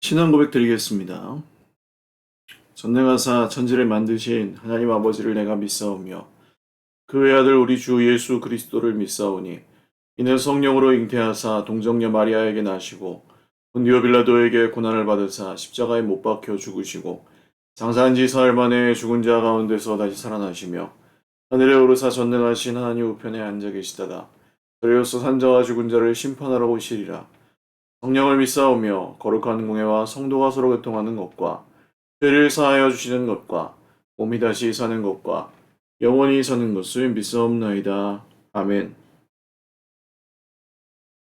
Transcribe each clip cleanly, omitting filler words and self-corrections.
신앙 고백 드리겠습니다. 전능하사 천지를 만드신 하나님 아버지를 내가 믿사오며 그의 아들 우리 주 예수 그리스도를 믿사오니 이는 성령으로 잉태하사 동정녀 마리아에게 나시고 본디오 빌라도에게 고난을 받으사 십자가에 못 박혀 죽으시고 장사한 지 사흘 만에 죽은 자 가운데서 다시 살아나시며 하늘에 오르사 전능하신 하나님 우편에 앉아 계시다가 그리로서 산자와 죽은 자를 심판하러 오시리라. 성령을 믿사오며 거룩한 공예와 성도가 서로 교통하는 것과 죄를 사하여 주시는 것과 몸이 다시 사는 것과 영원히 사는 것을 믿사옵나이다. 아멘.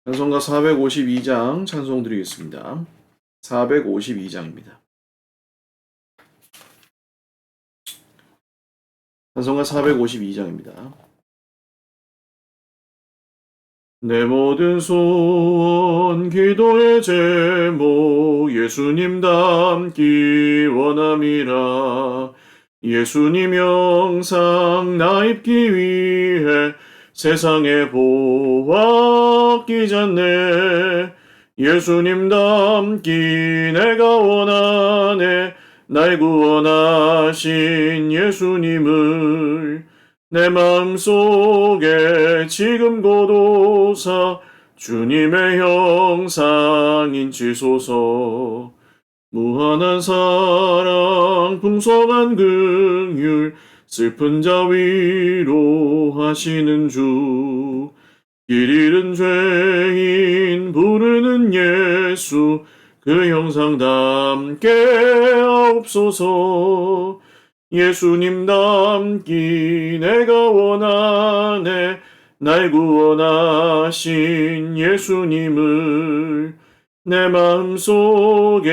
찬송가 452장 찬송 드리겠습니다. 452장입니다. 찬송가 452장입니다. 내 모든 소원 기도의 제목 예수님 닮기 원함이라. 예수님 영상 나 입기 위해 세상에 보아 끼잖네. 예수님 닮기 내가 원하네. 날 구원하신 예수님을 내 마음속에 지금 고도사 주님의 형상 인치소서. 무한한 사랑 풍성한 긍휼 슬픈 자 위로하시는 주. 길 잃은 죄인 부르는 예수 그 형상 담게 하옵소서. 예수님 닮기 내가 원하네. 날 구원하신 예수님을 내 마음속에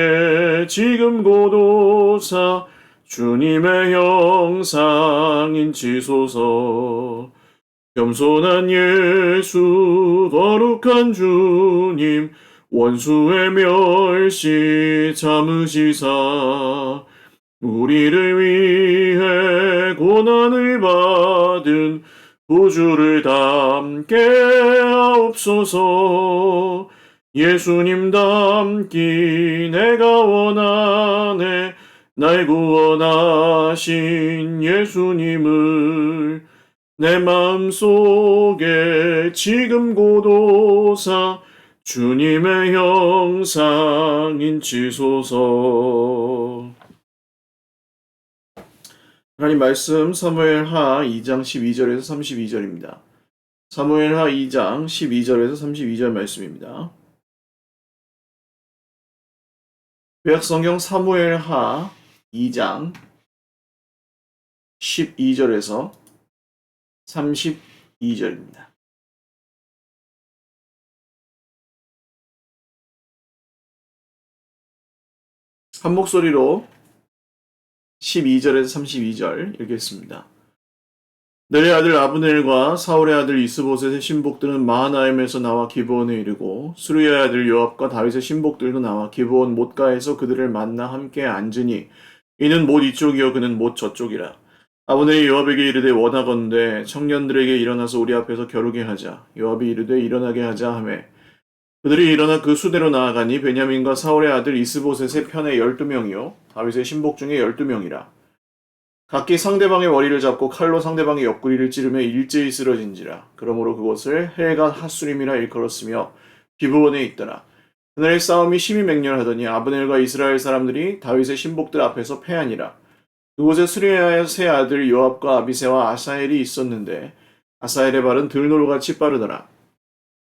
지금 고도사 주님의 형상 인치소서. 겸손한 예수 거룩한 주님 원수의 멸시 참으시사 우리를 위해 고난을 받은 구주를 닮게 하옵소서. 예수님 닮기 내가 원하네. 날 구원하신 예수님을 내 마음속에 지금 고도사 주님의 형상 인치소서. 하나님 말씀 사무엘하 2장 12절에서 32절입니다. 사무엘하 2장 12절에서 32절 말씀입니다. 구약성경 사무엘하 2장 12절에서 32절입니다. 한 목소리로 12절에서 32절 읽겠습니다. 넬의 아들 아브넬과 사울의 아들 이스보셋의 신복들은 마하나임에서 나와 기브온에 이르고 수르야의 아들 요압과 다윗의 신복들도 나와 기브온 못가에서 그들을 만나 함께 앉으니 이는 못 이쪽이요 그는 못 저쪽이라. 아브넬이 요압에게 이르되 원하건대 청년들에게 일어나서 우리 앞에서 겨루게 하자. 요압이 이르되 일어나게 하자 하매 그들이 일어나 그 수대로 나아가니 베냐민과 사울의 아들 이스보셋의 편에 12명이요 다윗의 신복 중에 12명이라. 각기 상대방의 머리를 잡고 칼로 상대방의 옆구리를 찌르며 일제히 쓰러진지라. 그러므로 그곳을 헬가 핫수림이라 일컬었으며 기브온에 있더라. 그날의 싸움이 심히 맹렬하더니 아브넬과 이스라엘 사람들이 다윗의 신복들 앞에서 패하니라. 그곳에 수르야의 세 아들 요압과 아비새와 아사헬이 있었는데 아사헬의 발은 들노루같이 빠르더라.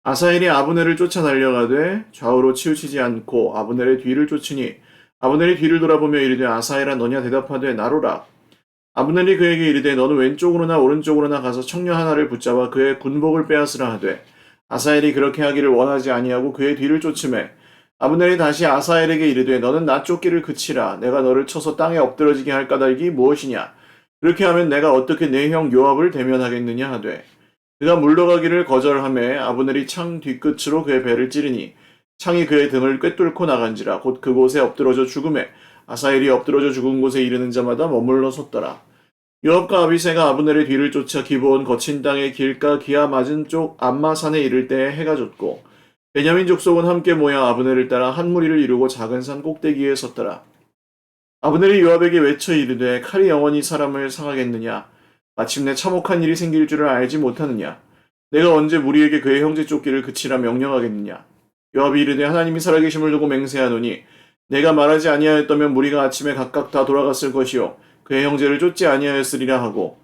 아사헬이 아브넬을 쫓아 달려가되 좌우로 치우치지 않고 아브넬의 뒤를 쫓으니 아브넬이 뒤를 돌아보며 이르되 아사헬아 너냐 대답하되 나로라. 아브넬이 그에게 이르되 너는 왼쪽으로나 오른쪽으로나 가서 청년 하나를 붙잡아 그의 군복을 빼앗으라 하되 아사헬이 그렇게 하기를 원하지 아니하고 그의 뒤를 쫓으매 아브넬이 다시 아사헬에게 이르되 너는 나 쫓기를 그치라. 내가 너를 쳐서 땅에 엎드러지게 할 까닭이 무엇이냐. 그렇게 하면 내가 어떻게 내 형 요압을 대면하겠느냐 하되 그가 물러가기를 거절하매 아브넬이 창 뒤끝으로 그의 배를 찌르니 창이 그의 등을 꿰뚫고 나간지라. 곧 그곳에 엎드러져 죽음에 아사헬이 엎드러져 죽은 곳에 이르는 자마다 머물러 섰더라. 요압과 아비새가 아브넬의 뒤를 쫓아 기브온 거친 땅의 길가 기아 맞은 쪽 암마산에 이를 때에 해가 졌고 베냐민 족속은 함께 모여 아브넬을 따라 한 무리를 이루고 작은 산 꼭대기에 섰더라. 아브넬이 요압에게 외쳐 이르되 칼이 영원히 사람을 상하겠느냐? 마침내 참혹한 일이 생길 줄을 알지 못하느냐? 내가 언제 무리에게 그의 형제 쫓기를 그치라 명령하겠느냐? 요압이 이르되 하나님이 살아계심을 두고 맹세하노니 내가 말하지 아니하였다면 무리가 아침에 각각 다 돌아갔을 것이요 그의 형제를 쫓지 아니하였으리라 하고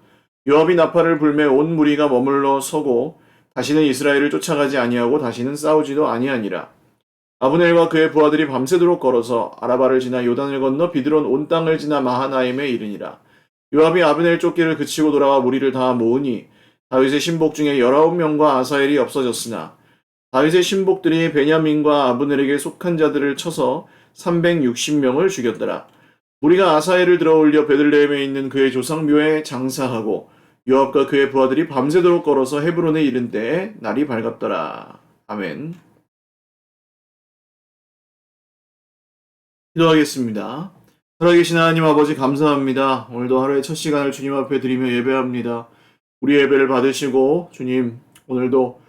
요압이 나팔을 불매 온 무리가 머물러 서고 다시는 이스라엘을 쫓아가지 아니하고 다시는 싸우지도 아니하니라. 아브넬과 그의 부하들이 밤새도록 걸어서 아라바를 지나 요단을 건너 비드론 온 땅을 지나 마하나임에 이르니라. 요압이 아브넬 쫓기를 그치고 돌아와 무리를 다 모으니 다윗의 신복 중에 19명과 아사엘이 없어졌으나 다윗의 신복들이 베냐민과 아브넬에게 속한 자들을 쳐서 360명을 죽였더라. 무리가 아사엘을 들어올려 베들레헴에 있는 그의 조상묘에 장사하고 요압과 그의 부하들이 밤새도록 걸어서 헤브론에 이른 때에 날이 밝았더라. 아멘. 기도하겠습니다. 살아계신 하나님 아버지 감사합니다. 오늘도 하루의 첫 시간을 주님 앞에 드리며 예배합니다. 우리 예배를 받으시고 주님 오늘도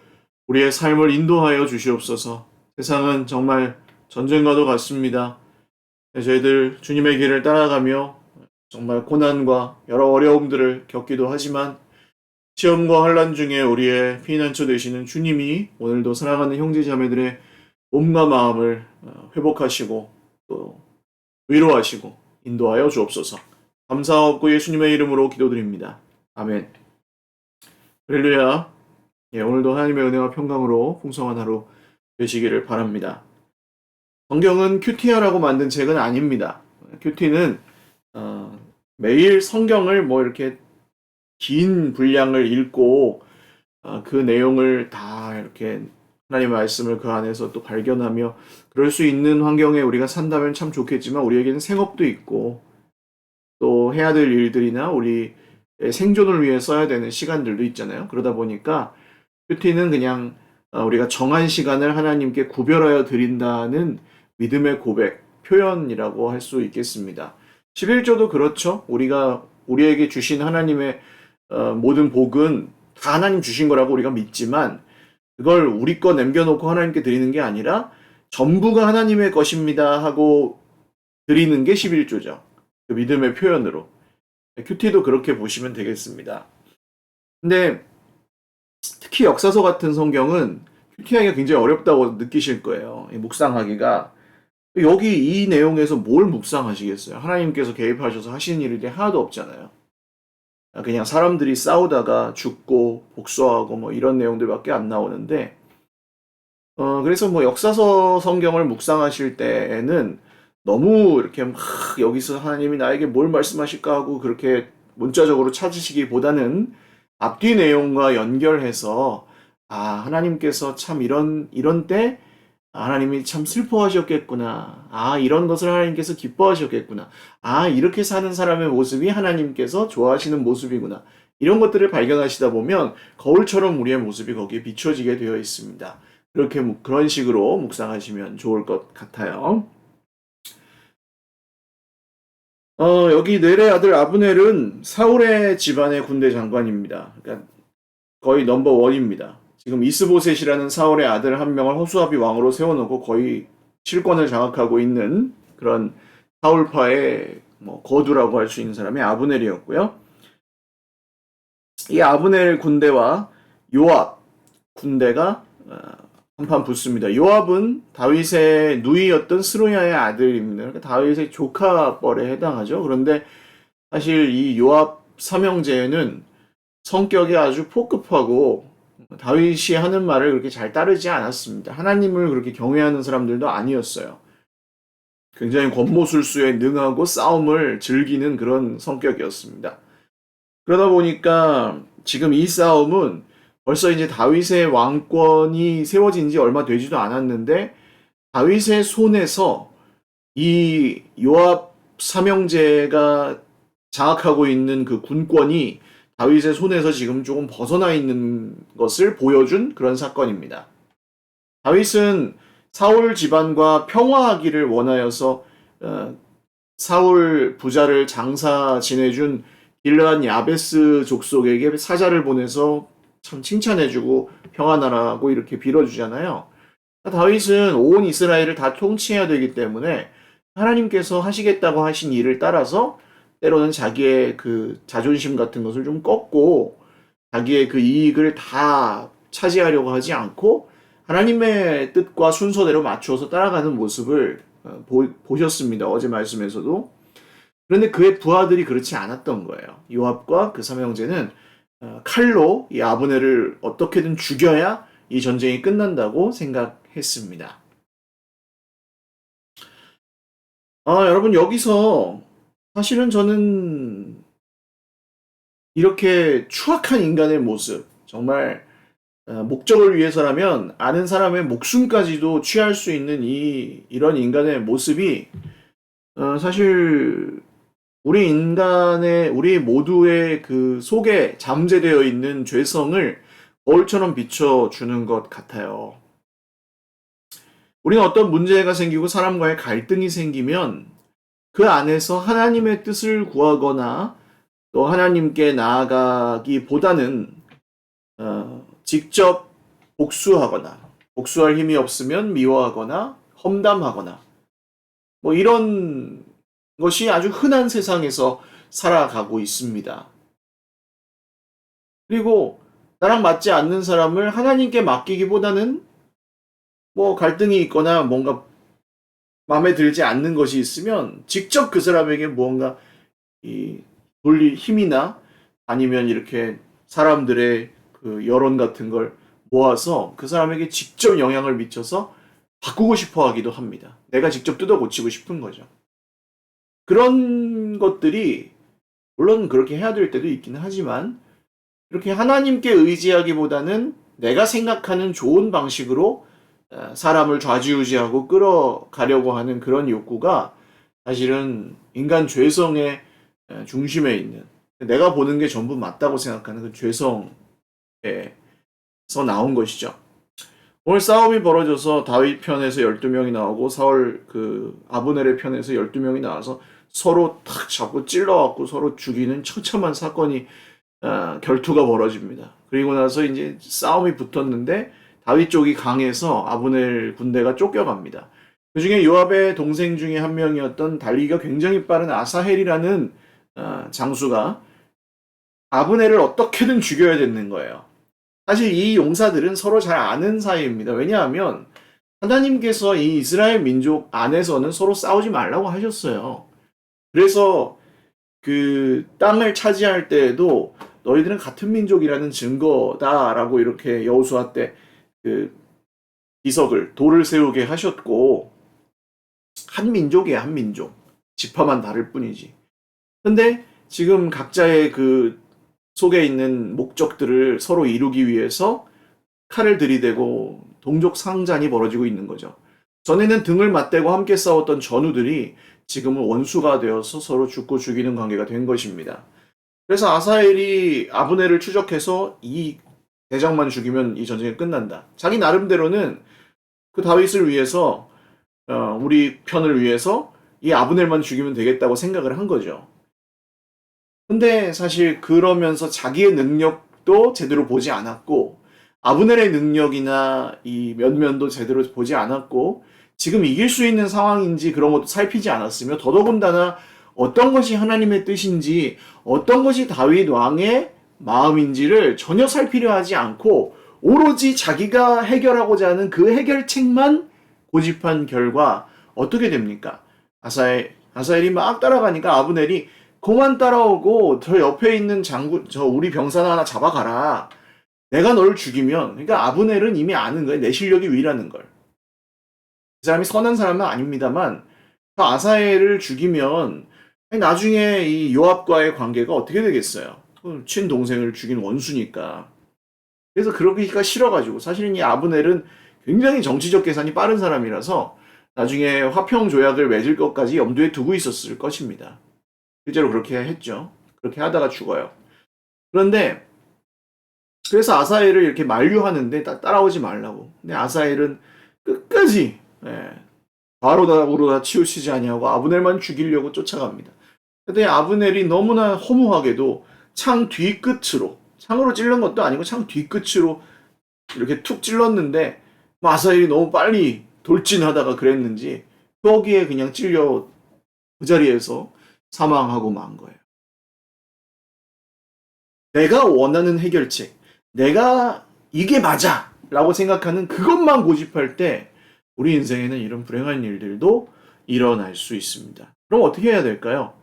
우리의 삶을 인도하여 주시옵소서. 세상은 정말 전쟁과도 같습니다. 저희들 주님의 길을 따라가며 정말 고난과 여러 어려움들을 겪기도 하지만 시험과 환난 중에 우리의 피난처 되시는 주님이 오늘도 사랑하는 형제자매들의 몸과 마음을 회복하시고 또 위로하시고 인도하여 주옵소서. 감사하옵고 예수님의 이름으로 기도드립니다. 아멘. 할렐루야. 오늘도 하나님의 은혜와 평강으로 풍성한 하루 되시기를 바랍니다. 성경은 큐티아라고 만든 책은 아닙니다. 큐티는 매일 성경을 이렇게 긴 분량을 읽고 그 내용을 다 이렇게 하나님의 말씀을 그 안에서 또 발견하며 그럴 수 있는 환경에 우리가 산다면 참 좋겠지만 우리에게는 생업도 있고 또 해야 될 일들이나 우리의 생존을 위해 써야 되는 시간들도 있잖아요. 그러다 보니까 큐티는 그냥 우리가 정한 시간을 하나님께 구별하여 드린다는 믿음의 고백, 표현이라고 할 수 있겠습니다. 11조도 그렇죠. 우리에게 주신 하나님의 모든 복은 다 하나님 주신 거라고 우리가 믿지만 그걸 우리 거 남겨놓고 하나님께 드리는 게 아니라 전부가 하나님의 것입니다 하고 드리는 게 11조죠. 그 믿음의 표현으로. 큐티도 그렇게 보시면 되겠습니다. 근데 특히 역사서 같은 성경은 큐티하기가 굉장히 어렵다고 느끼실 거예요. 묵상하기가. 여기 이 내용에서 뭘 묵상하시겠어요? 하나님께서 개입하셔서 하시는 일이 하나도 없잖아요. 그냥 사람들이 싸우다가 죽고 복수하고 이런 내용들밖에 안 나오는데 그래서 역사서 성경을 묵상하실 때에는 너무 이렇게 막 여기서 하나님이 나에게 뭘 말씀하실까 하고 그렇게 문자적으로 찾으시기보다는 앞뒤 내용과 연결해서 하나님께서 참 이런 때 하나님이 참 슬퍼하셨겠구나. 이런 것을 하나님께서 기뻐하셨겠구나. 이렇게 사는 사람의 모습이 하나님께서 좋아하시는 모습이구나. 이런 것들을 발견하시다 보면 거울처럼 우리의 모습이 거기에 비춰지게 되어 있습니다. 그런 식으로 묵상하시면 좋을 것 같아요. 여기 넬의 아들 아브넬은 사울의 집안의 군대 장관입니다. 그러니까 거의 넘버 원입니다. 지금 이스보셋이라는 사울의 아들 한 명을 호수아비 왕으로 세워놓고 거의 실권을 장악하고 있는 그런 사울파의 거두라고 할 수 있는 사람이 아브넬이었고요. 이 아브넬 군대와 요압 군대가 한판 붙습니다. 요압은 다윗의 누이였던 스루야의 아들입니다. 그러니까 다윗의 조카뻘에 해당하죠. 그런데 사실 이 요압 삼형제는 성격이 아주 폭급하고 다윗이 하는 말을 그렇게 잘 따르지 않았습니다. 하나님을 그렇게 경외하는 사람들도 아니었어요. 굉장히 권모술수에 능하고 싸움을 즐기는 그런 성격이었습니다. 그러다 보니까 지금 이 싸움은 벌써 이제 다윗의 왕권이 세워진 지 얼마 되지도 않았는데 다윗의 손에서 이 요압 삼형제가 장악하고 있는 그 군권이 다윗의 손에서 지금 조금 벗어나 있는 것을 보여준 그런 사건입니다. 다윗은 사울 집안과 평화하기를 원하여서 사울 부자를 장사 지내준 길르앗 야베스 족속에게 사자를 보내서 참 칭찬해주고 평안하라고 이렇게 빌어주잖아요. 다윗은 온 이스라엘을 다 통치해야 되기 때문에 하나님께서 하시겠다고 하신 일을 따라서 때로는 자기의 그 자존심 같은 것을 좀 꺾고 자기의 그 이익을 다 차지하려고 하지 않고 하나님의 뜻과 순서대로 맞추어서 따라가는 모습을 보셨습니다. 어제 말씀에서도. 그런데 그의 부하들이 그렇지 않았던 거예요. 요압과 그 삼형제는 칼로 이 아브넬을 어떻게든 죽여야 이 전쟁이 끝난다고 생각했습니다. 여러분 여기서 사실은 저는 이렇게 추악한 인간의 모습, 정말 목적을 위해서라면 아는 사람의 목숨까지도 취할 수 있는 이런 인간의 모습이 사실 우리 모두의 그 속에 잠재되어 있는 죄성을 거울처럼 비춰주는 것 같아요. 우리는 어떤 문제가 생기고 사람과의 갈등이 생기면 그 안에서 하나님의 뜻을 구하거나 또 하나님께 나아가기보다는 직접 복수할 힘이 없으면 미워하거나 험담하거나 뭐 이런 것이 아주 흔한 세상에서 살아가고 있습니다. 그리고 나랑 맞지 않는 사람을 하나님께 맡기기보다는 뭐 갈등이 있거나 뭔가 마음에 들지 않는 것이 있으면 직접 그 사람에게 무언가 돌릴 힘이나 아니면 이렇게 사람들의 그 여론 같은 걸 모아서 그 사람에게 직접 영향을 미쳐서 바꾸고 싶어 하기도 합니다. 내가 직접 뜯어 고치고 싶은 거죠. 그런 것들이 물론 그렇게 해야 될 때도 있기는 하지만 이렇게 하나님께 의지하기보다는 내가 생각하는 좋은 방식으로 사람을 좌지우지하고 끌어가려고 하는 그런 욕구가 사실은 인간 죄성의 중심에 있는 내가 보는 게 전부 맞다고 생각하는 그 죄성에서 나온 것이죠. 오늘 싸움이 벌어져서 다윗 편에서 12명이 나오고 사울 그 아브넬의 편에서 12명이 나와서 서로 탁 잡고 찔러갖고 서로 죽이는 처참한 사건이 결투가 벌어집니다. 그리고 나서 이제 싸움이 붙었는데 다윗 쪽이 강해서 아브넬 군대가 쫓겨갑니다. 그 중에 요압의 동생 중에 한 명이었던 달리기가 굉장히 빠른 아사헬이라는 장수가 아브넬을 어떻게든 죽여야 되는 거예요. 사실 이 용사들은 서로 잘 아는 사이입니다. 왜냐하면 하나님께서 이 이스라엘 민족 안에서는 서로 싸우지 말라고 하셨어요. 그래서 그 땅을 차지할 때에도 너희들은 같은 민족이라는 증거다라고 이렇게 여호수아 때 그 기석을 돌을 세우게 하셨고 한 민족이에요, 한 민족. 지파만 다를 뿐이지. 근데 지금 각자의 그 속에 있는 목적들을 서로 이루기 위해서 칼을 들이대고 동족 상잔이 벌어지고 있는 거죠. 전에는 등을 맞대고 함께 싸웠던 전우들이 지금은 원수가 되어서 서로 죽고 죽이는 관계가 된 것입니다. 그래서 아사헬이 아브넬을 추적해서 이 대장만 죽이면 이 전쟁이 끝난다. 자기 나름대로는 그 다윗을 위해서 우리 편을 위해서 이 아브넬만 죽이면 되겠다고 생각을 한 거죠. 근데 사실 그러면서 자기의 능력도 제대로 보지 않았고 아브넬의 능력이나 이 면면도 제대로 보지 않았고 지금 이길 수 있는 상황인지 그런 것도 살피지 않았으며 더더군다나 어떤 것이 하나님의 뜻인지 어떤 것이 다윗 왕의 마음인지를 전혀 살피려 하지 않고 오로지 자기가 해결하고자 하는 그 해결책만 고집한 결과 어떻게 됩니까? 아사엘이 막 따라가니까 아브넬이 그만 따라오고 저 옆에 있는 장군 저 우리 병사나 하나 잡아가라. 내가 너를 죽이면 그러니까 아브넬은 이미 아는 거예요. 내 실력이 위라는 걸. 그 사람이 선한 사람은 아닙니다만 그 아사엘을 죽이면 나중에 이 요압과의 관계가 어떻게 되겠어요? 친동생을 죽인 원수니까. 그래서 그러기가 싫어가지고 사실은 이 아브넬은 굉장히 정치적 계산이 빠른 사람이라서 나중에 화평 조약을 맺을 것까지 염두에 두고 있었을 것입니다. 실제로 그렇게 했죠. 그렇게 하다가 죽어요. 그런데 그래서 아사엘을 이렇게 만류하는데 따라오지 말라고. 근데 아사엘은 끝까지 바로다우로 다 치우치지 아니하고 아브넬만 죽이려고 쫓아갑니다. 근데 아브넬이 너무나 허무하게도 창 뒤끝으로 창으로 찔른 것도 아니고 창 뒤끝으로 이렇게 툭 찔렀는데 아사엘이 너무 빨리 돌진하다가 그랬는지 거기에 그냥 찔려 그 자리에서 사망하고 만 거예요. 내가 원하는 해결책, 내가 이게 맞아! 라고 생각하는 그것만 고집할 때 우리 인생에는 이런 불행한 일들도 일어날 수 있습니다. 그럼 어떻게 해야 될까요?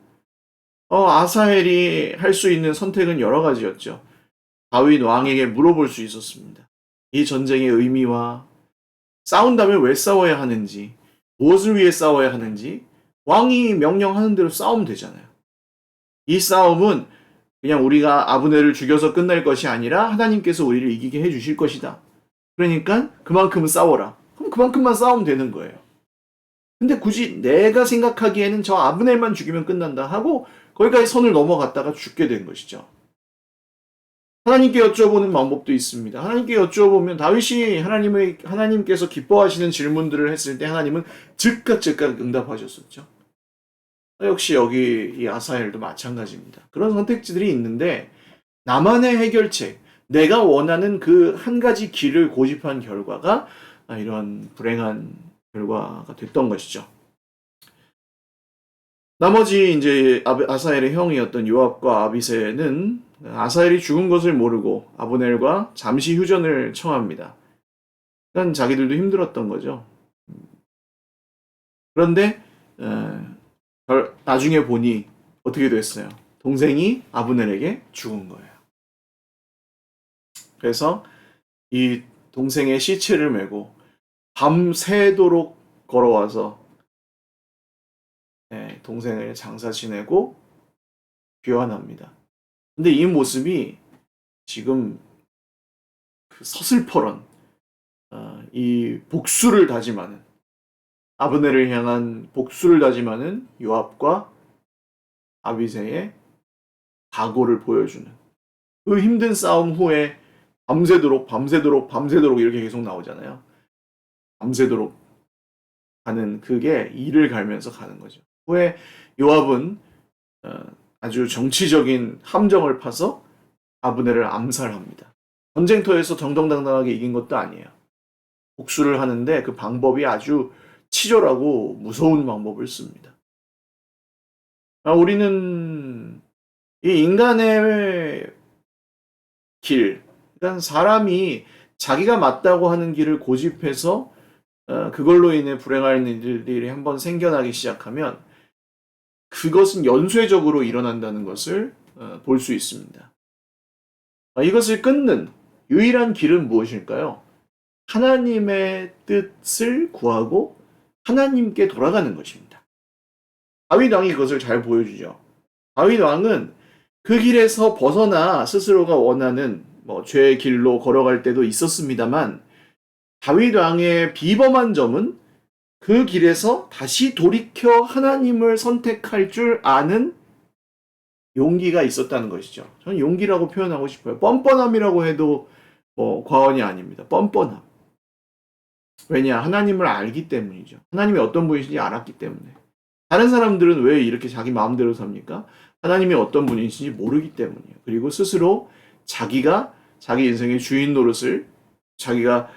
아사헬이 할 수 있는 선택은 여러 가지였죠. 다윗 왕에게 물어볼 수 있었습니다. 이 전쟁의 의미와 싸운다면 왜 싸워야 하는지, 무엇을 위해 싸워야 하는지, 왕이 명령하는 대로 싸우면 되잖아요. 이 싸움은 그냥 우리가 아브넬을 죽여서 끝날 것이 아니라 하나님께서 우리를 이기게 해주실 것이다. 그러니까 그만큼 싸워라. 그럼 그만큼만 싸우면 되는 거예요. 근데 굳이 내가 생각하기에는 저 아브넬만 죽이면 끝난다 하고 거기까지 선을 넘어갔다가 죽게 된 것이죠. 하나님께 여쭤보는 방법도 있습니다. 하나님께 여쭤보면 다윗이 하나님께서 기뻐하시는 질문들을 했을 때 하나님은 즉각 응답하셨었죠. 역시 여기 이 아사엘도 마찬가지입니다. 그런 선택지들이 있는데 나만의 해결책, 내가 원하는 그 한 가지 길을 고집한 결과가 이런 불행한 결과가 됐던 것이죠. 나머지 이제 아사엘의 형이었던 요압과 아비새는 아사엘이 죽은 것을 모르고 아브넬과 잠시 휴전을 청합니다. 그러니까 자기들도 힘들었던 거죠. 그런데 나중에 보니 어떻게 됐어요? 동생이 아브넬에게 죽은 거예요. 그래서 이 동생의 시체를 메고 밤새도록 걸어와서 동생을 장사 지내고 귀환합니다. 근데 이 모습이 지금 그 서슬퍼런 이 복수를 다짐하는 아브넬을 향한 복수를 다짐하는 요압과 아비새의 각오를 보여주는 그 힘든 싸움 후에 밤새도록 이렇게 계속 나오잖아요. 밤새도록 가는 그게 이를 갈면서 가는 거죠. 후에 요압은 아주 정치적인 함정을 파서 아브넬을 암살합니다. 전쟁터에서 정정당당하게 이긴 것도 아니에요. 복수를 하는데 그 방법이 아주 치졸하고 무서운 방법을 씁니다. 우리는 이 인간의 길, 그러니까 사람이 자기가 맞다고 하는 길을 고집해서 그걸로 인해 불행한 일들이 한번 생겨나기 시작하면 그것은 연쇄적으로 일어난다는 것을 볼 수 있습니다. 이것을 끊는 유일한 길은 무엇일까요? 하나님의 뜻을 구하고 하나님께 돌아가는 것입니다. 다윗 왕이 그것을 잘 보여주죠. 다윗 왕은 그 길에서 벗어나 스스로가 원하는 죄의 길로 걸어갈 때도 있었습니다만 다윗 왕의 비범한 점은 그 길에서 다시 돌이켜 하나님을 선택할 줄 아는 용기가 있었다는 것이죠. 저는 용기라고 표현하고 싶어요. 뻔뻔함이라고 해도 과언이 아닙니다. 뻔뻔함. 왜냐? 하나님을 알기 때문이죠. 하나님이 어떤 분이신지 알았기 때문에. 다른 사람들은 왜 이렇게 자기 마음대로 삽니까? 하나님이 어떤 분이신지 모르기 때문이에요. 그리고 스스로 자기가 자기 인생의 주인 노릇을 자기가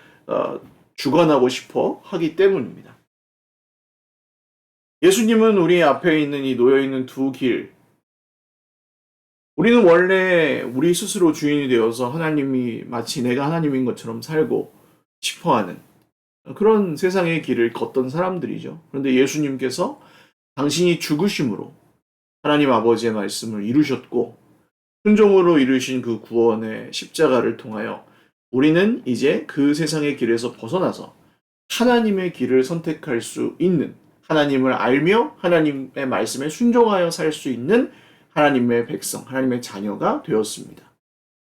주관하고 싶어 하기 때문입니다. 예수님은 우리 앞에 있는 이 놓여있는 두 길, 우리는 원래 우리 스스로 주인이 되어서 하나님이 마치 내가 하나님인 것처럼 살고 싶어하는 그런 세상의 길을 걷던 사람들이죠. 그런데 예수님께서 당신이 죽으심으로 하나님 아버지의 말씀을 이루셨고 순종으로 이루신 그 구원의 십자가를 통하여 우리는 이제 그 세상의 길에서 벗어나서 하나님의 길을 선택할 수 있는, 하나님을 알며 하나님의 말씀에 순종하여 살 수 있는 하나님의 백성, 하나님의 자녀가 되었습니다.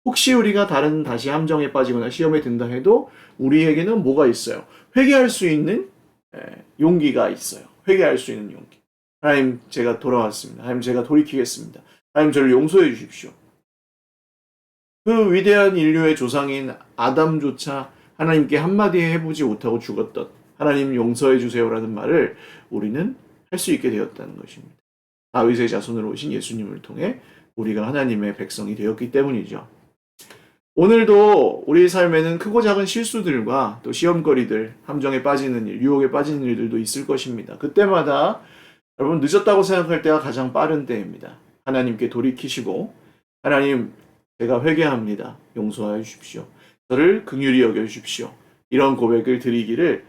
혹시 우리가 다시 함정에 빠지거나 시험에 든다 해도 우리에게는 뭐가 있어요? 회개할 수 있는 용기가 있어요. 회개할 수 있는 용기. 하나님, 제가 돌아왔습니다. 하나님, 제가 돌이키겠습니다. 하나님, 저를 용서해 주십시오. 그 위대한 인류의 조상인 아담조차 하나님께 한마디 해보지 못하고 죽었던 하나님 용서해 주세요라는 말을 우리는 할 수 있게 되었다는 것입니다. 다윗의 자손으로 오신 예수님을 통해 우리가 하나님의 백성이 되었기 때문이죠. 오늘도 우리 삶에는 크고 작은 실수들과 또 시험거리들, 함정에 빠지는 일, 유혹에 빠지는 일들도 있을 것입니다. 그때마다 여러분 늦었다고 생각할 때가 가장 빠른 때입니다. 하나님께 돌이키시고 하나님 제가 회개합니다. 용서하여 주십시오. 저를 긍휼히 여겨 주십시오. 이런 고백을 드리기를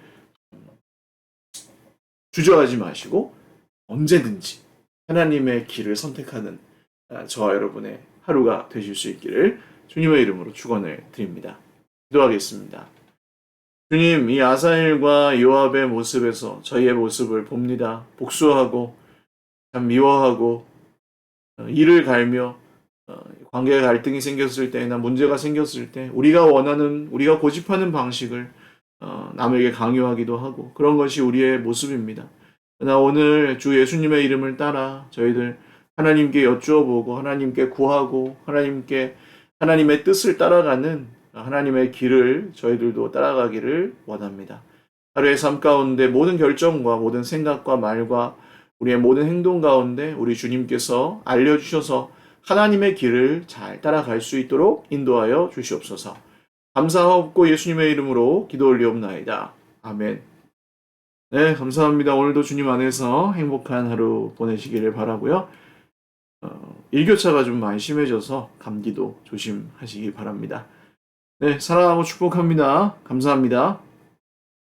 주저하지 마시고 언제든지 하나님의 길을 선택하는 저와 여러분의 하루가 되실 수 있기를 주님의 이름으로 축원을 드립니다. 기도하겠습니다. 주님, 이 아사엘과 요압의 모습에서 저희의 모습을 봅니다. 복수하고 참 미워하고 이를 갈며 관계 갈등이 생겼을 때나 문제가 생겼을 때 우리가 원하는 우리가 고집하는 방식을 남에게 강요하기도 하고 그런 것이 우리의 모습입니다. 그러나 오늘 주 예수님의 이름을 따라 저희들 하나님께 여쭈어보고 하나님께 구하고 하나님의 뜻을 따라가는 하나님의 길을 저희들도 따라가기를 원합니다. 하루의 삶 가운데 모든 결정과 모든 생각과 말과 우리의 모든 행동 가운데 우리 주님께서 알려주셔서 하나님의 길을 잘 따라갈 수 있도록 인도하여 주시옵소서. 감사하옵고 예수님의 이름으로 기도 올리옵나이다. 아멘. 네, 감사합니다. 오늘도 주님 안에서 행복한 하루 보내시기를 바라고요. 일교차가 좀 많이 심해져서 감기도 조심하시기 바랍니다. 네, 사랑하고 축복합니다. 감사합니다.